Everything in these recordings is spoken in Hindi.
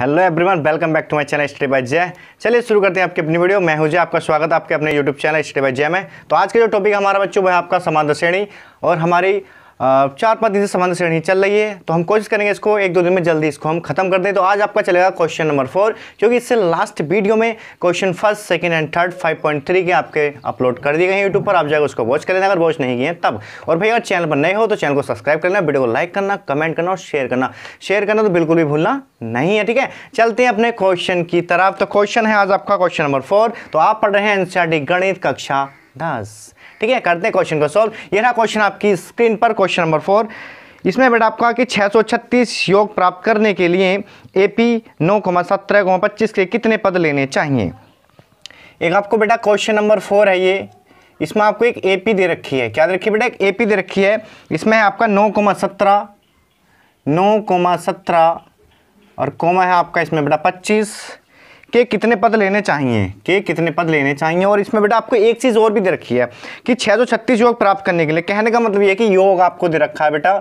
Hello everyone, welcome back to my channel study by Jai. चलिए शुरू करते हैं आपकी अपनी वीडियो। मैं हूं जय, आपका स्वागत है आपके अपने यूट्यूब चैनल स्टडी बाय जय में। तो आज का जो टॉपिक हमारा बच्चों वो है आपका समांतर श्रेणी, और हमारी 4-5 दिन से समांतर श्रेणी चल रही है। तो हम कोशिश करेंगे इसको 1-2 दिन में जल्दी इसको हम खत्म कर दें। तो आज आपका चलेगा क्वेश्चन नंबर 4, क्योंकि इससे लास्ट वीडियो में question first, second and third 5.3 के आपके अपलोड कर दिए गए हैं यूट्यूब पर। आप जाकर उसको वॉच कर लेना अगर वॉच नहीं किए तब। और भाई अगर चैनल पर नए हो तो चैनल को सब्सक्राइब करना, वीडियो को लाइक करना, कमेंट करना और शेयर करना तो बिल्कुल भी भूलना नहीं है, ठीक है। चलते हैं अपने क्वेश्चन की तरफ। तो क्वेश्चन है आज आपका क्वेश्चन नंबर 4। तो आप पढ़ रहे हैं एनसीईआरटी गणित कक्षा 10, ठीक है। करते हैं क्वेश्चन को सॉल्व। ये रहा क्वेश्चन आपकी स्क्रीन पर, क्वेश्चन नंबर 4। इसमें बेटा आपका कि 636 योग प्राप्त करने के लिए एपी 9,17,25 के कितने पद लेने चाहिए। एक आपको बेटा क्वेश्चन नंबर 4 है ये। इसमें आपको एक एपी दे रखी है। क्या दे रखी है बेटा? एक एपी दे रखी है। इसमें है आपका 9,17 और कोमा है आपका इसमें बेटा 25 के कितने पद लेने चाहिए, और इसमें बेटा आपको एक चीज़ और भी दे रखी है कि 636 योग प्राप्त करने के लिए। कहने का मतलब ये है कि योग आपको दे रखा है बेटा।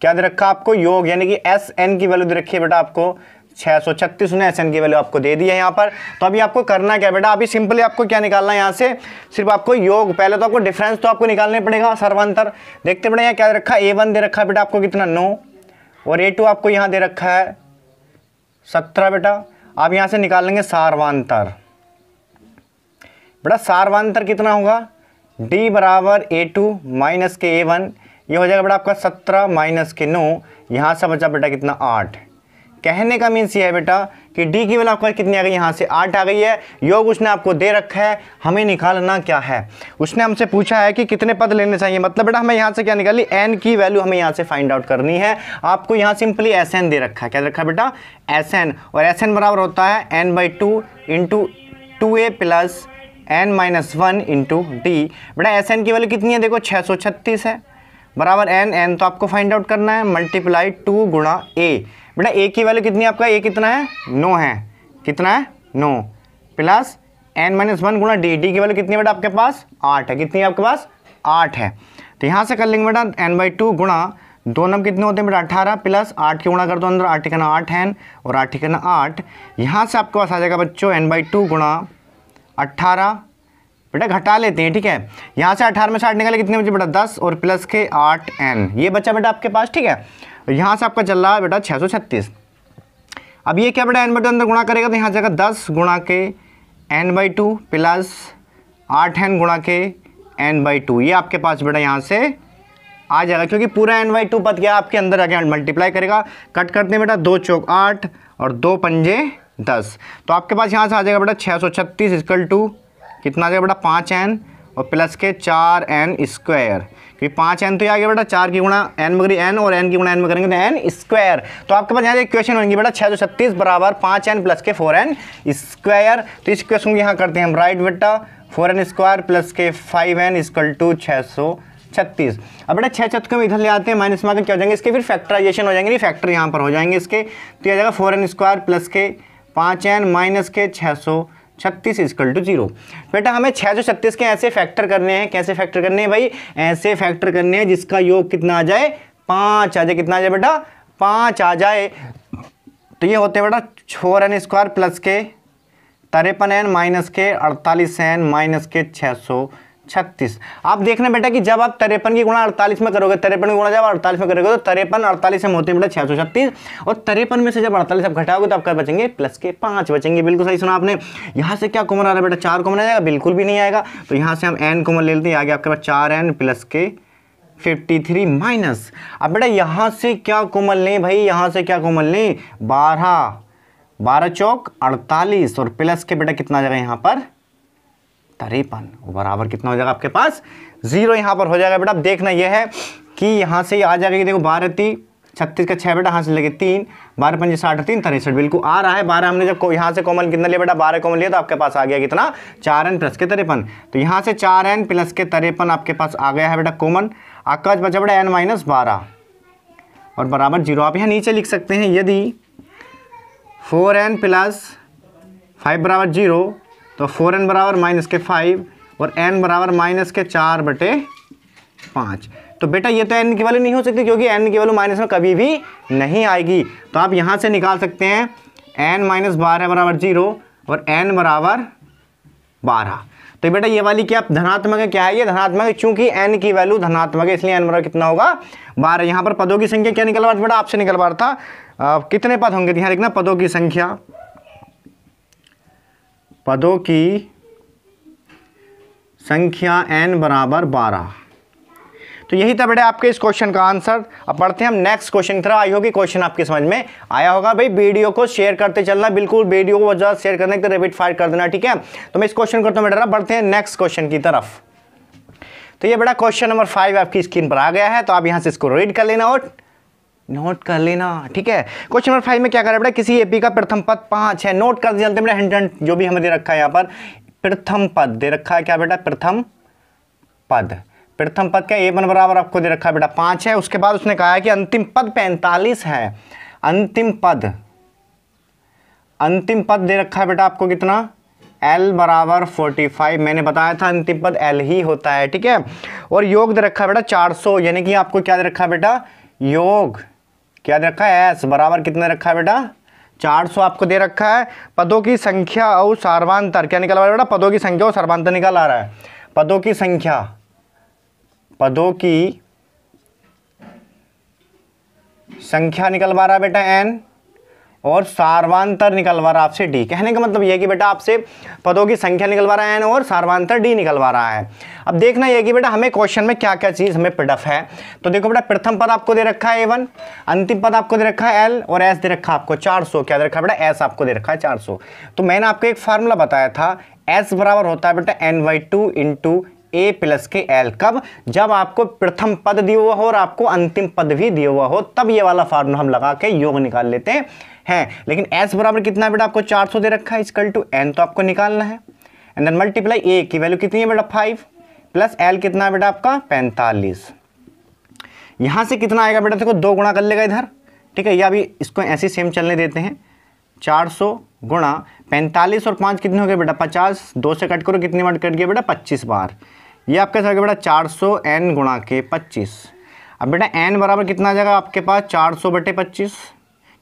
क्या दे रखा है आपको? योग, यानी कि एस एन की वैल्यू दे रखी है बेटा आपको 636 ने एस एन की वैल्यू आपको दे दी है यहाँ पर। तो अभी आपको करना क्या बेटा? अभी सिंपली आपको क्या निकालना है यहाँ से? सिर्फ आपको योग, पहले तो आपको डिफरेंस तो आपको निकालने पड़ेगा, सर्वांतर। देखते बेटा यहाँ क्या दे रखा है? A1 दे रखा है बेटा आपको कितना 9, और A2 आपको यहाँ दे रखा है 17 बेटा। आप यहाँ से निकाल लेंगे सार्वांतर। बेटा सार्वांतर कितना होगा? D बराबर A2 माइनस के A1, ये हो जाएगा बेटा आपका 17 माइनस के 9, यहाँ से बचा बेटा कितना 8। कहने का मीन्स ये है बेटा कि D की वैल्यू आपका कितनी आ गई? यहाँ से 8 आ गई है। योग उसने आपको दे रखा है, हमें निकालना क्या है? उसने हमसे पूछा है कि कितने पद लेने चाहिए। मतलब बेटा हमें यहाँ से क्या निकाली? n की वैल्यू हमें यहाँ से फाइंड आउट करनी है। आपको यहाँ सिंपली Sn दे रखा है। क्या दे रखा है बेटा? Sn, और Sn बराबर होता है n/2 into 2a plus n-1 into D. बेटा Sn की वैल्यू कितनी है? देखो 636 है, बराबर n तो आपको फाइंड आउट करना है, मल्टीप्लाई 2 गुणा a। बेटा a की वैल्यू कितनी है आपका? a कितना है? 9 है। कितना है? 9 प्लस n-1 गुणा डी की वैल्यू कितनी है बेटा आपके पास? 8 है। कितनी है आपके पास? 8 है। तो यहाँ से कर लेंगे बेटा n/2 गुणा 2 नंबर कितने होते हैं बेटा? 18 प्लस 8 के गुणा कर दो अंदर, 8 × 8 है और 8 × 8। यहाँ से आपके पास आ जाएगा बच्चों n/2 गुणा 18। बेटा घटा लेते हैं, ठीक है। यहाँ से 18 में से 8 निकाले, कितने बचे बेटा? 10 और प्लस के 8n, ये बचा बेटा आपके पास, ठीक है। यहाँ से आपका चल रहा है बेटा 636। अब ये क्या बेटा n/2 अंदर गुणा करेगा तो यहाँ जाएगा 10 गुणा के n/2 प्लस 8n गुणा के n/2। ये आपके पास बेटा यहाँ से आ जाएगा, क्योंकि पूरा n/2 पद क्या आपके अंदर आके मल्टीप्लाई करेगा। कट करते हैं बेटा, 2 चौक 8 और 2 पंजे 10। तो आपके पास यहाँ से आ जाएगा बेटा 636 इक्वल टू कितना आ जाएगा बेटा? 5n और प्लस के 4n स्क्वायर, क्योंकि 5n तो आ गया बेटा, 4 की गुणा n में करेंगे n और n की गुणा n में करेंगे तो n स्क्वायर। तो आपके पास यहाँ एक इक्वेशन होंगी बेटा 636 बराबर 5n प्लस के 4n स्क्वायर। तो इस इक्वेशन को यहाँ करते हैं हम राइट बेटा, 4n स्क्वायर प्लस के 5n इक्वल टू 636। अब बेटा 6 को इधर ले आते हैं, माइनस में आकर क्या हो जाएंगे इसके? फिर फैक्टराइजेशन हो जाएंगे, फैक्टर यहाँ पर हो जाएंगे इसके। तो यह आ जाएगा 4n स्क्वायर प्लस के 5n माइनस के 636 इक्वल टू 0। बेटा हमें 636 के ऐसे फैक्टर करने हैं। कैसे फैक्टर करने हैं भाई? ऐसे फैक्टर करने हैं जिसका योग कितना आ जाए? 5 आ जाए। कितना आ जाए बेटा? 5 आ जाए। तो ये होते हैं बेटा 4n स्क्वायर प्लस के 53n माइनस के 48n माइनस के 636। आप देखना बेटा कि जब आप 53 की गुणा 48 में करोगे, 53 की गुणा जब 48 में करोगे तो 53 48 में होते हैं बेटा 636, और 53 में से जब 48 आप घटाओगे तो आपका बचेंगे प्लस के 5 बचेंगे। बिल्कुल सही सुना आपने। यहाँ से क्या कॉमन आ रहा है बेटा? 4 कॉमन आ जाएगा? बिल्कुल भी नहीं आएगा। तो यहाँ से हम n कॉमन ले लेते हैं, आगे आपके पास 4n प्लस के 53 माइनस। अब बेटा यहाँ से क्या कॉमन लें भाई? यहाँ से क्या कॉमन लें? 12 चौक 48 और प्लस के बेटा कितना आ जाएगा यहाँ पर? 53, बराबर कितना हो जाएगा आपके पास? 0 यहाँ पर हो जाएगा बेटा। अब देखना यह है कि यहाँ से आ जाएगा कि देखो 12 3 36 का 6 बेटा, यहाँ से लगे 3, 12 5 60 3 63 बिल्कुल आ रहा है। 12 हमने जब यहाँ से कॉमन कितना लिया बेटा? 12 कॉमन लिया तो आपके पास आ गया कितना? 4n प्लस के 53। तो यहाँ से 4n प्लस के 53 आपके पास आ गया है बेटा कॉमन। आपका बचा बेटा n-12 और बराबर 0। आप यहाँ नीचे लिख सकते हैं, यदि 4n प्लस 5 बराबर 0 तो 4n बराबर माइनस के 5 और n बराबर माइनस के 4/5। तो बेटा ये तो n की वैल्यू नहीं हो सकती, क्योंकि n की वैल्यू माइनस में कभी भी नहीं आएगी। तो आप यहाँ से निकाल सकते हैं n माइनस 12 बराबर 0 और n बराबर 12। तो बेटा ये वाली क्या धनात्मक है, क्या है ये धनात्मक है, चूंकि n की वैल्यू धनात्मक है इसलिए n बराबर कितना होगा 12। यहाँ पर पदों की संख्या क्या निकलवा रहा था बेटा, आपसे निकलवा रहा था कितने पद होंगे, ध्यान रखना पदों की संख्या, पदों की संख्या n बराबर 12। तो यही था बेटा आपके इस क्वेश्चन का आंसर। अब पढ़ते हैं हम नेक्स्ट क्वेश्चन की तरफ। आई होगी क्वेश्चन आपके समझ में आया होगा। भाई वीडियो को शेयर करते चलना, बिल्कुल वीडियो को ज़्यादा शेयर करने के रैपिड फायर कर देना, ठीक है। तो मैं इस क्वेश्चन करता हूँ बेटा, बढ़ते हैं नेक्स्ट क्वेश्चन की तरफ। तो ये बेटा क्वेश्चन नंबर 5 आपकी स्क्रीन पर आ गया है, तो आप यहाँ से इसको रीड कर लेना और नोट कर लेना, ठीक है। क्वेश्चन नंबर 5 में क्या कर रहा है बेटा, किसी एपी का प्रथम पद 5 है। नोट कर चलते बेटा, हिंट हिंट जो भी हमें दे रखा है यहाँ पर, प्रथम पद दे रखा है क्या बेटा, प्रथम पद। प्रथम पद का a1 बराबर आपको दे रखा है बेटा 5 है। उसके बाद उसने कहा है कि अंतिम पद 45 है। अंतिम पद दे रखा है बेटा आपको कितना, l बराबर 45। मैंने बताया था अंतिम पद l ही होता है, ठीक है। और योग दे रखा है बेटा 400, यानी कि आपको क्या दे रखा है बेटा, योग क्या दे रखा है, s बराबर कितना दे रखा है बेटा 400 आपको दे रखा है। पदों की संख्या और सर्वांतर क्या निकल आ रहा है बेटा, पदों की संख्या और सर्वांतर निकल आ रहा है। पदों की संख्या निकलवा रहा है बेटा n और सार्वांतर निकलवा रहा है आपसे d। कहने का मतलब यह कि बेटा आपसे पदों की संख्या निकलवा रहा है n और सार्वांतर d निकलवा रहा है। अब देखना यह कि बेटा हमें क्वेश्चन में क्या क्या चीज हमें पिडफ है। तो देखो बेटा प्रथम पद आपको दे रखा है a1, अंतिम पद आपको दे रखा है l और s दे रखा है आपको 400। क्या दे रखा है बेटा, s आपको दे रखा है 400। तो मैंने आपको एक फार्मूला बताया था, s बराबर होता है बेटा n/2 इंटू a प्लस के l। कब, जब आपको प्रथम पद दिया हुआ हो और आपको अंतिम पद भी दिया हुआ हो, तब ये वाला फार्मूला हम लगा के योग निकाल लेते हैं। लेकिन s बराबर कितना है बेटा, आपको 400 दे रखा है, इक्वल टू n तो आपको निकालना है, एंड देन मल्टीप्लाई a की वैल्यू कितनी है बेटा 5 प्लस l कितना है बेटा आपका 45। यहां से कितना आएगा बेटा, देखो 2 गुणा कर लेगा इधर, ठीक है। या अभी इसको ऐसे सेम चलने देते हैं, 400 गुणा 45 और 5 कितने हो गए बेटा 50, 2 से कट करो कितनी बार कट गया बेटा 25 बार। ये आपके साथ बेटा 400 n गुणा के 25। अब बेटा n बराबर कितना आ जाएगा आपके पास 400/25,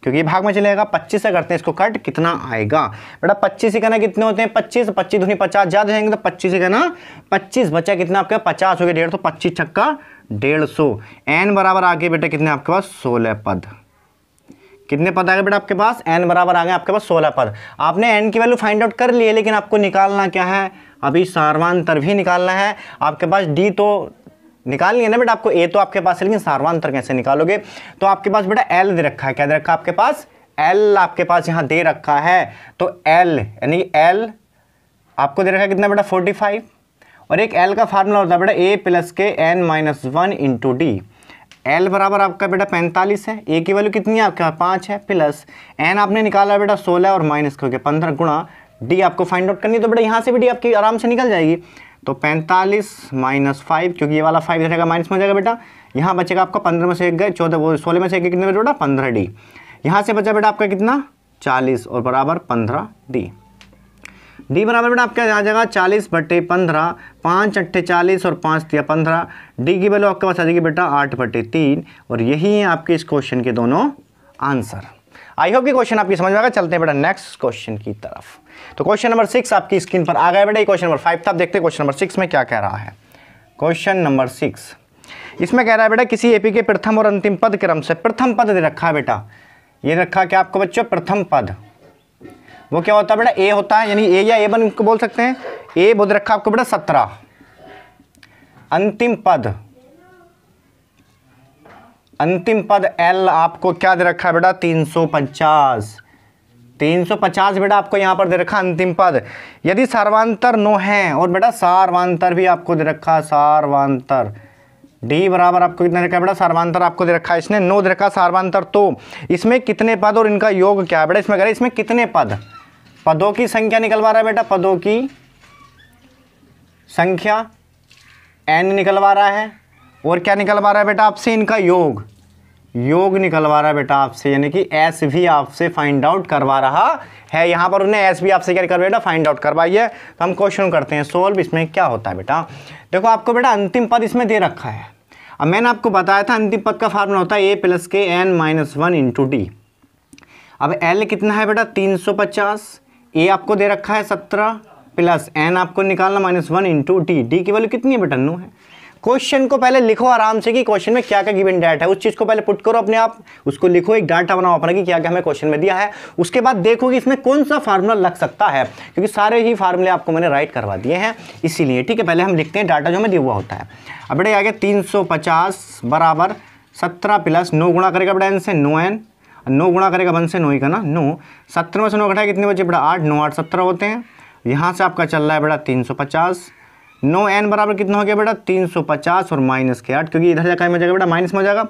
क्योंकि ये भाग में चलेगा। 25 से करते हैं इसको कट, कितना आएगा बेटा 25 ही कहना कितने होते हैं 25, 25 दूनी 50 ज्यादा जाएंगे तो 25 ही कहना 25 बचा कितना आपके 50 हो गया 150, 25 छक्का 150। n बराबर आ गए बेटा कितने आपके पास 16 पद। कितने पद आ गए बेटा आपके पास, n बराबर आ गए आपके पास 16 पद। आपने n की वैल्यू फाइंड आउट कर ली है, लेकिन आपको निकालना क्या है, अभी सार्वांतर भी निकालना है। आपके पास d तो निकालनी है ना बेटा, आपको a तो आपके पास है, लेकिन सार्वांतर कैसे निकालोगे। तो आपके पास बेटा l दे रखा है, क्या दे रखा है आपके पास, l आपके पास यहाँ दे रखा है। तो l यानी l आपको दे रखा है कितना बेटा 45, और एक l का फार्मूला होता है बेटा a प्लस के n-1 इंटू डी। l बराबर आपका बेटा 45 है, a की वैल्यू कितनी है आपके पास 5 है, प्लस n आपने निकाला बेटा 16 और माइनस हो गया 15 गुणा d आपको फाइंड आउट करनी है। तो बेटा यहाँ से भी d आपकी आराम से निकल जाएगी। तो 45 माइनस 5, क्योंकि ये वाला 5 रहेगा माइनस में हो जाएगा बेटा, यहाँ बचेगा आपका 15 में से 1 गए 14, वो 16 में से 1 कितने बेटा 15d। यहाँ से बचा बेटा आपका कितना 40 और बराबर 15d। d बराबर बेटा आपका आ जाएगा 40/15, 5 8 40 और 5 दिया 15। d की वैल्यू आपके पास आ जाएगी बेटा 8/3, और यही है आपके इस क्वेश्चन के दोनों आंसर। आई होप कि क्वेश्चन आपकी समझ में आ गया। चलते हैं बेटा नेक्स्ट क्वेश्चन की तरफ। तो क्वेश्चन नंबर 6 आपकी स्क्रीन पर आ गया बेटा, क्वेश्चन नंबर 5 था। अब देखते हैं क्वेश्चन नंबर 6 में क्या कह रहा है। क्वेश्चन नंबर 6 इसमें कह रहा है बेटा किसी एपी के प्रथम और अंतिम पद क्रम से, प्रथम पद दे रखा है बेटा, ये रखा क्या आपको बच्चों प्रथम पद, वो क्या होता है बेटा a होता है, यानी a या a1 को बोल सकते हैं। a बोल रखा आपको बेटा 17, अंतिम पद l आपको क्या दे रखा है बेटा 350 बेटा आपको यहाँ पर दे रखा अंतिम पद। यदि सर्वांतर 9 है, और बेटा सार्वांतर भी आपको दे रखा सार्वांतर, d बराबर आपको कितना रखा है बेटा, सार्वांतर आपको दे रखा है इसने 9 दे रखा सार्वांतर। तो इसमें कितने पद और इनका योग क्या है बेटा, इसमें कह रहे हैं इसमें कितने पद, पदों की संख्या निकलवा रहा है बेटा, पदों की संख्या n निकलवा रहा है, और क्या निकलवा रहा है बेटा आपसे इनका योग निकलवा रहा है बेटा आपसे, यानी कि s भी आपसे फाइंड आउट करवा रहा है। यहाँ पर उन्हें s भी आपसे क्या कर बेटा फाइंड आउट करवाई है। तो हम क्वेश्चन करते हैं सोल्व। इसमें क्या होता है बेटा, देखो आपको बेटा अंतिम पद इसमें दे रखा है। अब मैंने आपको बताया था अंतिम पद का फार्मूला होता है a प्लस के n-1 इंटू डी। अब L कितना है बेटा 350, A आपको दे रखा है 17 प्लस N आपको निकालना -1 इंटू D की वैल्यू कितनी है बेटा 9 है। क्वेश्चन को पहले लिखो आराम से कि क्वेश्चन में क्या क्या गिवन डाटा है, उस चीज़ को पहले पुट करो अपने आप, उसको लिखो, एक डाटा बनाओ अपना कि क्या क्या हमें क्वेश्चन में दिया है। उसके बाद देखो कि इसमें कौन सा फार्मूला लग सकता है, क्योंकि सारे ही फार्मूले आपको मैंने राइट करवा दिए हैं इसीलिए। ठीक है, पहले हम लिखते हैं डाटा जो हमें दिया हुआ होता है। अब बेटा आ गया 350 बराबर 17 प्लस 9 गुणा करेगा बेटा N से 9N, 9 गुणा करेगा 1 से 9 ही का ना 9, 17 में से 9 घटाए कितने बचे बेटा 8, 9 8 17 होते हैं। यहाँ से आपका चल रहा है बेटा 350, 9N बराबर कितना हो गया बेटा 350 और माइनस के 8, क्योंकि इधर जाकर में जाएगा बेटा माइनस में हो जाएगा,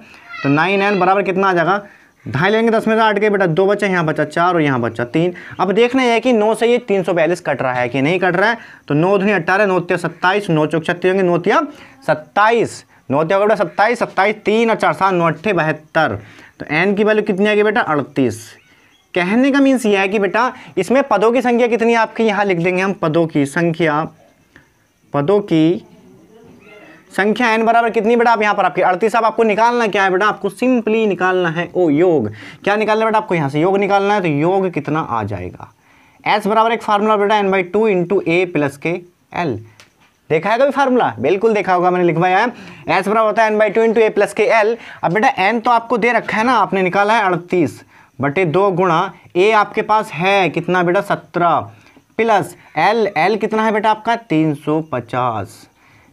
तो 9N बराबर कितना आ जाएगा, ढाई लेंगे 10 में से 8 के बेटा 2 बचा, यहाँ बचा 4 और यहाँ बचा 3। अब देखना है कि 9 से ये 342 कट रहा है कि नहीं कट रहा है, तो 9 दूनी 18, 9 तिया 27, 9 चौक 36 होंगे, 9 तिया 27, 9 तिया बेटा 27, 27 3 और 4 7 9 8 72, तो N की वैल्यू कितनी आ गई बेटा 38। कहने का मीन्स ये है कि बेटा इसमें पदों की संख्या कितनी है आपकी, यहाँ लिख देंगे हम पदों की संख्या N बराबर कितनी बेटा, आप यहाँ पर आपकी 38। अब आपको निकालना क्या है बेटा, आपको सिंपली निकालना है योग। क्या निकालना है बेटा, आपको यहाँ से योग निकालना है, तो योग कितना आ जाएगा, S बराबर एक फार्मूला बेटा N/2 इंटू A प्लस के L। देखा है कभी फार्मूला, बिल्कुल देखा होगा, मैंने लिखवाया है। S बराबर होता है N/2 इंटू A प्लस के L। अब बेटा N तो आपको दे रखा है ना, आपने निकाला है 38 बटे 2 गुणा A आपके पास है कितना बेटा 17 प्लस L कितना है बेटा आपका 350।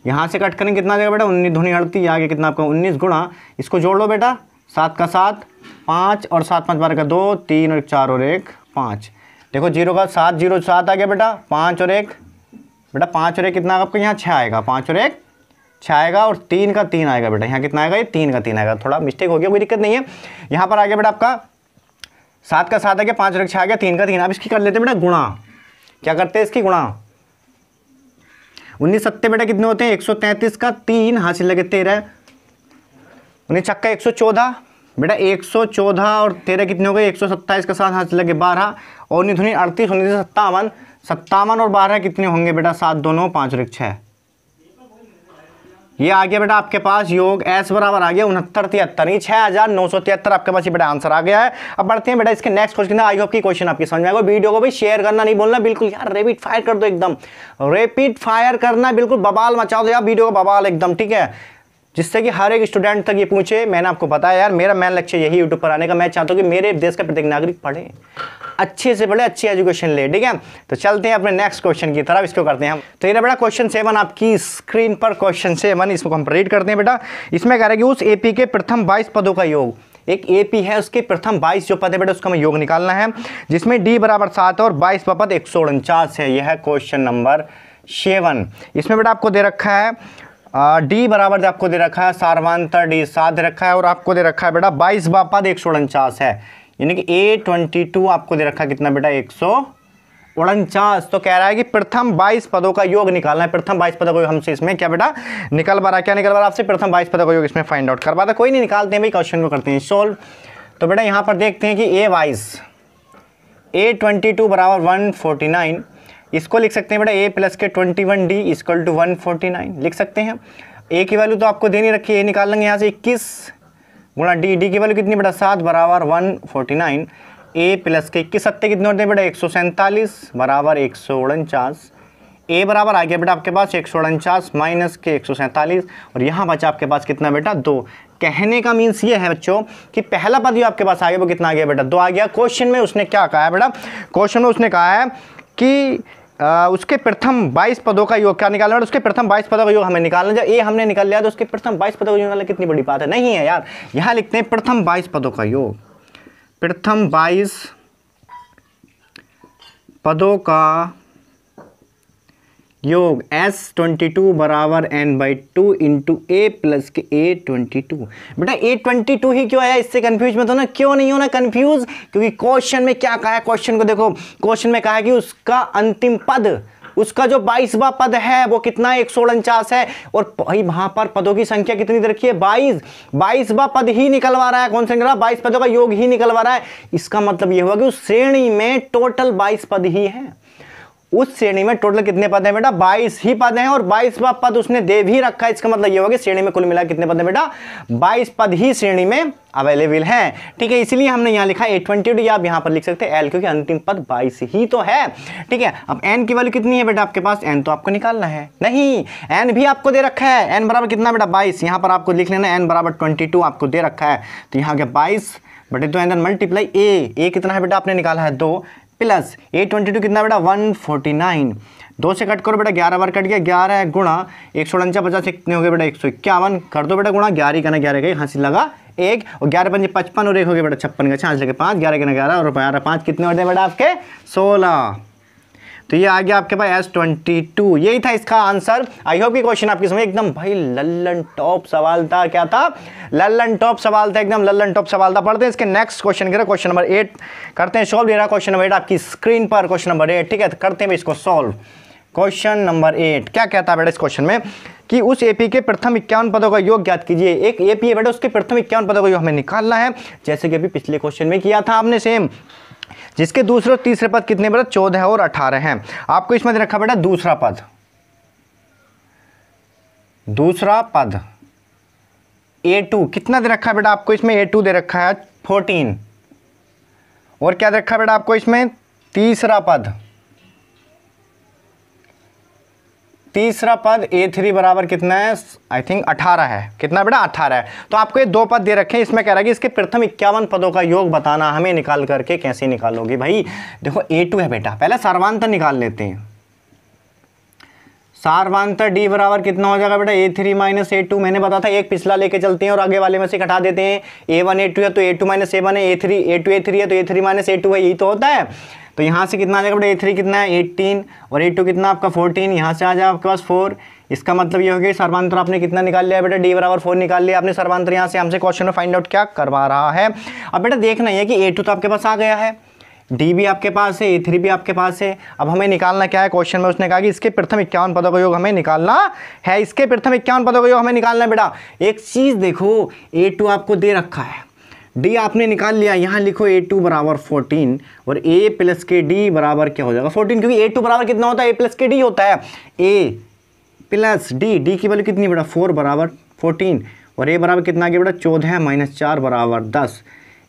यहाँ से कट करेंगे कितना आ जाएगा बेटा 19 दूनी 38, आगे कितना आपका 19 गुणा, इसको जोड़ लो बेटा 7 का 7 5 और 7 5 12 का 2 3 और 4 और 1 5। देखो 0 का 7 0 7 आ गया बेटा, 5 और 1 बेटा 5 और 1 कितना आपको यहाँ 6 आएगा, 5 और 1 6 आएगा और 3 का 3 आएगा बेटा, यहाँ कितना आएगा ये 3 का 3 आएगा, थोड़ा मिस्टेक हो गया, कोई दिक्कत नहीं है। यहाँ पर आ गया बेटा आपका 7 का 7 आ गया, 5 और 1 6 आ गया, 3 का 3। अब इसकी कर लेते हैं बेटा गुणा, क्या करते हैं इसकी गुणा, 19 सत्ते बेटा कितने होते हैं 133 का 3 हासिल लगे 13, 19 छक्का 114 बेटा 114 और 13 कितने हो गए 127 का 7 हासिल लगे 12 और 19 दूनी 38 19 57 57 और 12 कितने होंगे बेटा 7 2 9 5 और 1 6। ये आ गया बेटा आपके पास योग S बराबर आ गया 6973, ये 6973 आपके पास ये बेटा आंसर आ गया है। अब बढ़ते हैं बेटा इसके नेक्स्ट क्वेश्चन। आई होप की क्वेश्चन आपकी समझ में आएगा। वीडियो को भी शेयर करना नहीं बोलना बिल्कुल यार, रैपिड फायर कर दो, एकदम रैपिड फायर करना, बिल्कुल बवाल मचा दो यार, वीडियो को बवाल एकदम, ठीक है, जिससे कि हर एक स्टूडेंट तक ये पूछे। मैंने आपको बताया यार मेरा मेन लक्ष्य यही यूट्यूब पर आने का, मैं चाहता हूँ कि मेरे देश का प्रत्येक नागरिक पढ़े, अच्छे से पढ़े, अच्छी एजुकेशन ले, ठीक है। तो चलते हैं अपने नेक्स्ट क्वेश्चन की तरफ, इसको करते हैं हम। तो ये बेटा क्वेश्चन 7 आपकी स्क्रीन पर, क्वेश्चन 7 इसको कंप्लीट करते हैं बेटा। इसमें कह रहा है कि उस एपी के प्रथम 22 पदों का योग, एक एपी है उसके प्रथम 22 जो पद है बेटा उसका हमें योग निकालना है, जिसमें डी बराबर 7 और 22 का पद 149 है। यह है क्वेश्चन नंबर 7। इसमें बेटा आपको दे रखा है डी बराबर आपको दे रखा है सार्वांतर डी 7 दे रखा है और आपको दे रखा है बेटा 22 पद 149 है, यानी कि A22 आपको दे रखा है कितना बेटा 149। तो कह रहा है कि प्रथम 22 पदों का योग निकालना है। प्रथम 22 पदों को हमसे इसमें क्या बेटा निकलवा रहा है, क्या निकलवा रहा है आपसे, प्रथम 22 पदों का योग इसमें फाइंड आउट करवा था। कोई नहीं, निकालते हैं भाई, क्वेश्चन को करते हैं सॉल्व। तो बेटा यहाँ पर देखते हैं कि A22 बराबर 149, इसको लिख सकते हैं बेटा A प्लस के 21D इक्वल टू 149 लिख सकते हैं। A की वैल्यू तो आपको देनी रखी है, निकाल लेंगे यहाँ से 21 गुणा डी की वैल्यू कितनी बेटा 7 बराबर 149, A प्लस के 21 सत्ते कितने होते हैं बेटा 147 बराबर 149। A बराबर आ गया बेटा आपके पास 149 माइनस के 147 और यहाँ बचा आपके पास कितना बेटा 2। कहने का मीन्स ये है बच्चों कि पहला पद जो आपके पास आ गया वो कितना आ गया बेटा 2 आ गया। क्वेश्चन में उसने क्या कहा है बेटा, क्वेश्चन में उसने कहा है कि उसके प्रथम 22 पदों का योग क्या निकालना है, उसके प्रथम 22 पदों का योग हमें निकालना। जब ए हमने निकाल लिया तो उसके प्रथम 22 पदों का योग निकालना कितनी बड़ी बात है, नहीं है यार। यहाँ लिखते हैं प्रथम 22 पदों का योग, प्रथम 22 पदों का योग S22 बराबर N/2 इंटू A प्लस के A22। बेटा A22 ही क्यों आया, इससे कंफ्यूज मत होना, क्यों नहीं होना कंफ्यूज, क्योंकि क्वेश्चन में क्या कहा है, क्वेश्चन को देखो, क्वेश्चन में कहा है कि उसका अंतिम पद, उसका जो 22वां पद है वो कितना 149 है और भाई वहां पर पदों की संख्या कितनी दे रखी है 22वां पद ही निकलवा रहा है। कौन सा निकल रहा है 22 पदों का योग ही निकलवा रहा है। इसका मतलब ये हुआ कि उस श्रेणी में टोटल 22 पद ही है। उस श्रेणी में टोटल कितने पद हैं बेटा, 22 ही पद हैं, और 22वां पद उसने दे भी रखा है। इसका मतलब ये होगा श्रेणी में कुल मिला कितने पद हैं बेटा, 22 पद ही श्रेणी में अवेलेबल हैं। ठीक है, इसलिए हमने यहाँ लिखा A22, या आप यहाँ पर लिख सकते हैं L, क्योंकि अंतिम पद 22 ही तो है। ठीक है, अब N की वैल्यू कितनी है बेटा आपके पास, N तो आपको निकालना है, नहीं N भी आपको दे रखा है। N बराबर कितना बेटा 22, यहाँ पर आपको लिख लेना N बराबर 22 आपको दे रखा है। तो यहाँ के 22 बटे 2 एंड मल्टीप्लाई A कितना है बेटा आपने निकाला है 2, प्लस A22 कितना बेटा 149, 2 से कट करो बेटा 11 बार कट गया, 11 गुणा 149 कितने हो गए बेटा 151, कर दो बेटा गुणा, 11 का ना 11 गई, हंसी लगा 1, और 11 पंजे 55 और 1 हो गया बेटा 56 का 5 लगे 5, 11 का ना 11 और 11 5 कितने होते हैं बेटा आपके 16। तो ये आ गया आपके पास S22, यही था इसका आंसर। आई होप कि क्वेश्चन आपकी समझ एकदम भाई लल्लन टॉप सवाल था। क्या था, लल्लन टॉप सवाल था, एकदम लल्लन टॉप सवाल था। पढ़ते हैं इसके नेक्स्ट क्वेश्चन के, क्वेश्चन नंबर 8 करते हैं सॉल्व। ये रहा क्वेश्चन नंबर 8 आपकी स्क्रीन पर, क्वेश्चन नंबर 8। ठीक है, तो करते हैं इसको सॉल्व। क्वेश्चन नंबर 8 क्या कहता है बेटा इस क्वेश्चन में कि उस एपी के प्रथम 51 पदों का योग ज्ञात कीजिए। एक एपी है बेटा, उसके प्रथम 51 पदों का योग हमें निकालना है, जैसे कि अभी पिछले क्वेश्चन में किया था आपने सेम, जिसके दूसरे और तीसरे पद कितने बेटा 14 और 18 हैं। आपको इसमें दे रखा बेटा दूसरा पद, दूसरा पद A2 कितना दे रखा है बेटा आपको, इसमें A2 दे रखा है 14, और क्या दे रखा है बेटा आपको इसमें तीसरा पद, तीसरा पद A3 बराबर कितना है, आई थिंक 18 है। कितना बेटा 18 है। तो आपको ये 2 पद दे रखे हैं, इसमें कह रहा है कि इसके प्रथम 51 पदों का योग बताना। हमें निकाल करके कैसे निकालोगे भाई, देखो A2 है बेटा, पहले सार्वधानिक निकाल लेते हैं। सार्वधानिक D बराबर कितना हो जाएगा बेटा A3 माइनस A2, मैंने बताया था एक पिछला लेके चलते हैं और आगे वाले में से घटा देते हैं। A1 A2 है तो A2 माइनस A1 है, A3 A2 A3 है तो A3 माइनस A2 है, यही तो होता है। तो यहाँ से कितना आ जाएगा बेटा A3 कितना है 18 और A2 कितना आपका 14, यहाँ से आ जाए आपके पास 4। इसका मतलब ये हो गया सर्वांतर आपने कितना निकाल लिया बेटा D बराबर 4 निकाल लिया आपने सर्वांतर। यहाँ से हमसे क्वेश्चन में फाइंड आउट क्या करवा रहा है। अब बेटा देखना है कि A2 तो आपके पास आ गया है, D भी आपके पास है, A3 भी आपके पास है। अब हमें निकालना क्या है, क्वेश्चन में उसने कहा कि इसके प्रथम 51 पदों का योग हमें निकालना है। इसके प्रथम 51 पदों का योग हमें निकालना है बेटा। एक चीज़ देखो, A2 आपको दे रखा है, D आपने निकाल लिया, यहाँ लिखो A2 बराबर 14 और A प्लस के D बराबर क्या हो जाएगा 14, क्योंकि A2 बराबर कितना होता है A प्लस के D होता है। A प्लस D की वैल्यू कितनी बेटा 4 बराबर 14 और A बराबर कितना आ गया बेटा 14 माइनस 4 बराबर 10।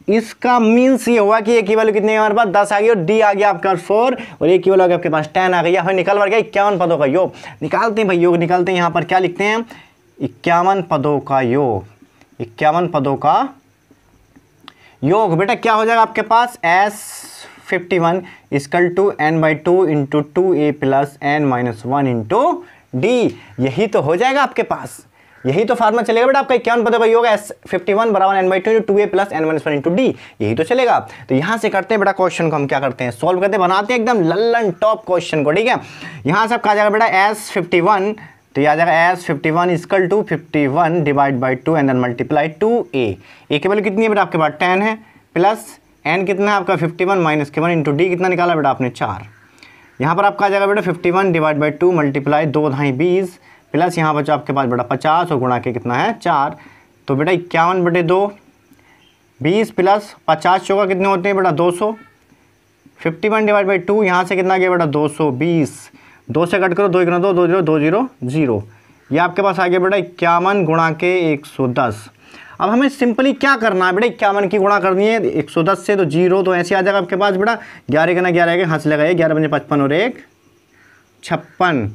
इसका मीन्स ये हुआ कि A की वैल्यू कितनी है हमारे पास 10 आ गई और D आ गया आपका 4 और A की वैल्यू आ गया आपके पास 10 आ गई। हमें निकल गया 51 पदों का योग। निकालते हैं भाई योग निकालते हैं। यहाँ पर क्या लिखते हैं 51 पदों का योग, 51 पदों का योग बेटा क्या हो जाएगा आपके पास S51 equal to n/2 into 2A plus n minus 1 into D। यही तो हो जाएगा आपके पास, यही तो फार्मूला चलेगा बेटा आपका 51 पदों का योग S51 बराबर n/2 into 2A plus n minus 1 into D, यही तो चलेगा। तो यहाँ से करते हैं बेटा क्वेश्चन को हम क्या करते हैं सॉल्व करते हैं, बनाते हैं एकदम लल्लन टॉप क्वेश्चन को। ठीक है, यहाँ से आपका आ जाएगा बेटा S51, तो ये आ जाएगा S51 equal to 51 divide by 2 and then multiply 2A। A की वैल्यू कितनी है बेटा आपके पास 10 है, प्लस n कितना है आपका 51 माइनस के 1 इंटू D कितना निकाला बेटा आपने 4। यहाँ पर आपका आ जाएगा बेटा 51 डिवाइड बाई 2 मल्टीप्लाई 2 ढाई 20 प्लस यहाँ बचा आपके पास बेटा 50 और गुणा के कितना है 4। तो बेटा 51 बटे 2 20 प्लस 50 चौका कितने होते हैं बेटा 200। 51 डिवाइड बाई 2 यहाँ से कितना गया बेटा 220, 2 से कट करो 2 1 2 2 0 2 0 0, ये आपके पास आ गया बेटा 51 गुणा के 110। अब हमें सिंपली क्या करना है बेटा 51 की गुणा करनी है 110 से, तो 0 तो ऐसे आ जाएगा आपके पास बेटा 11 का ना 11 के हंस लगाइए 11 बजे 55 और 1 56,